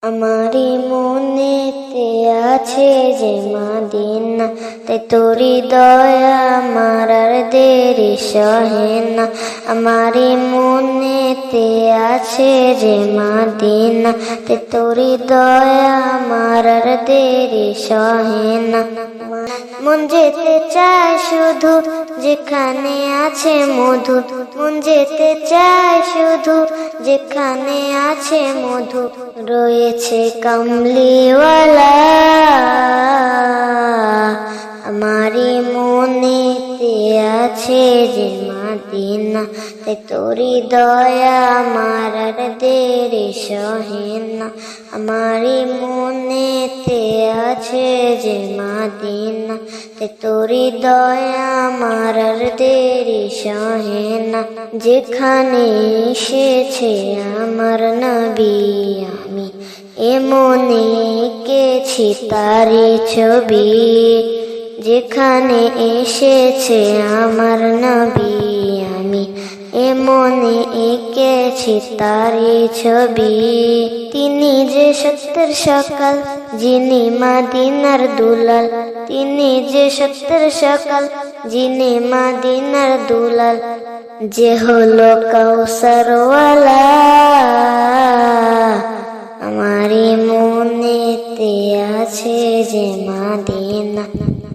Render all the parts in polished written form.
আমারি মনেতে আছে যে মদিনা, তাই তোরি দয়া আমার আর দেরি সহে না। আমারি মনেতে আছে যে মদিনা, তাই তোরি দয়া আমার আর দেরি সহে না। মন যেতে চায় শুধু যেখানে আছে মধু, মন যেতে চায় শুধু যেখানে আছে মধু। রয়েছে কামলিওয়ালা আমারি মনেতে আছে যে মদিনা, তাই তোরি দয়া আমার আর দেরি সহে না। আমারি মনেতে আছে যে মদিনা, তাই তোরি দয়া আমার আর দেরি সহে না। যেখানে এসেছে আমার নবী আমি এমনে এঁকেছি তারি ছবি। যেখানে এসেছে আমার নবী আমি এমনে এঁকেছি তারি ছবি। তিনি যে সত্যের সকাল, যিনি মদিনার দুলাল, তিনি যে সত্যের সকাল, যিনি মদিনার দুলাল। যে হলো কাউসারওয়ালা আমারি মনেতে আছে যে মদিনা,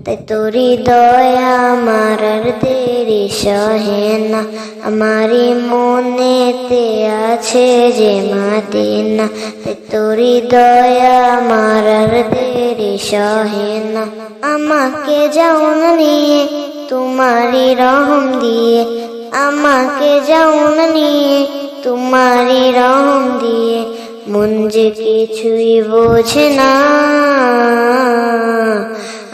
তাই তোরি দয়া আমার আর দেরি সহে না। আমারি মনেতে আছে যে মদিনা, তাই তোরি দয়া আমার আর দেরি সহে না। আমাকে যাও না নিয়ে তোমারি রহম দিয়ে, আমাকে যাও না নিয়ে তোমারি রহম দিয়ে। মন যে কিছুই বোঝে না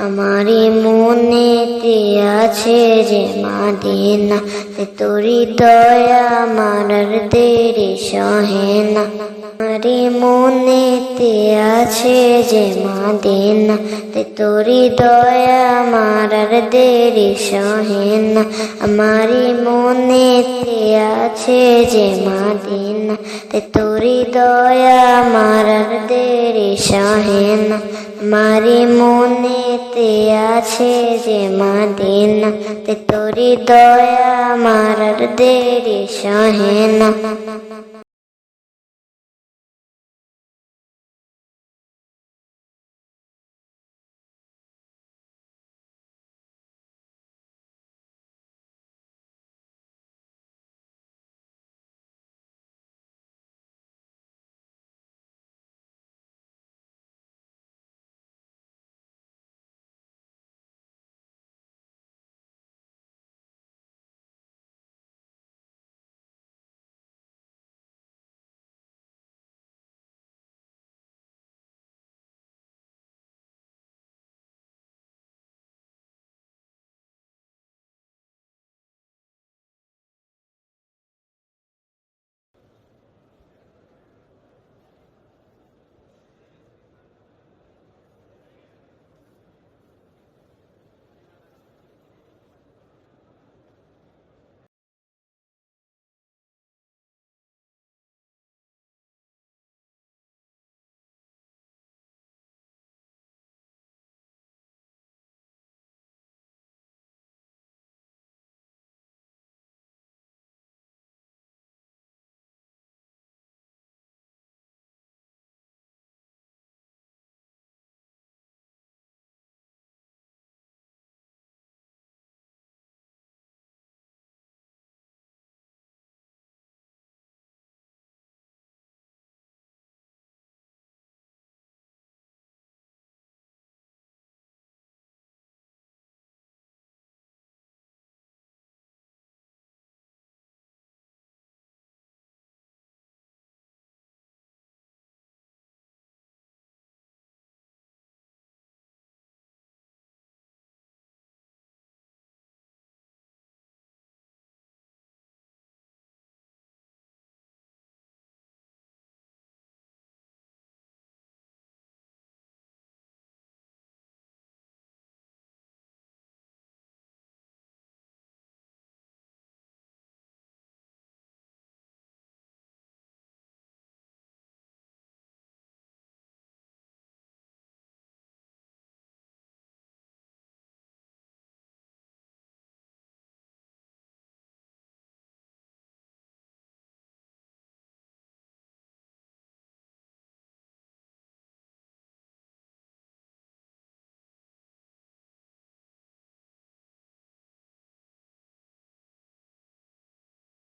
আমারি মনেতে আছে যে মদিনা, তাই তোরি দয়া আমার আর দেরি সহে না। আমারি মনেতে আছে যে মদিনা, তাই তোরি দয়া আমার আর দেরি সহে না। আমারি মনেতে আছে যে মদিনা, তাই তোরি দয়া আমার আর দেরি সহে না। আমারি মনেতে আছে যে মদিনা, তাই তোরি দয়া আমার আর দেরি সহে না।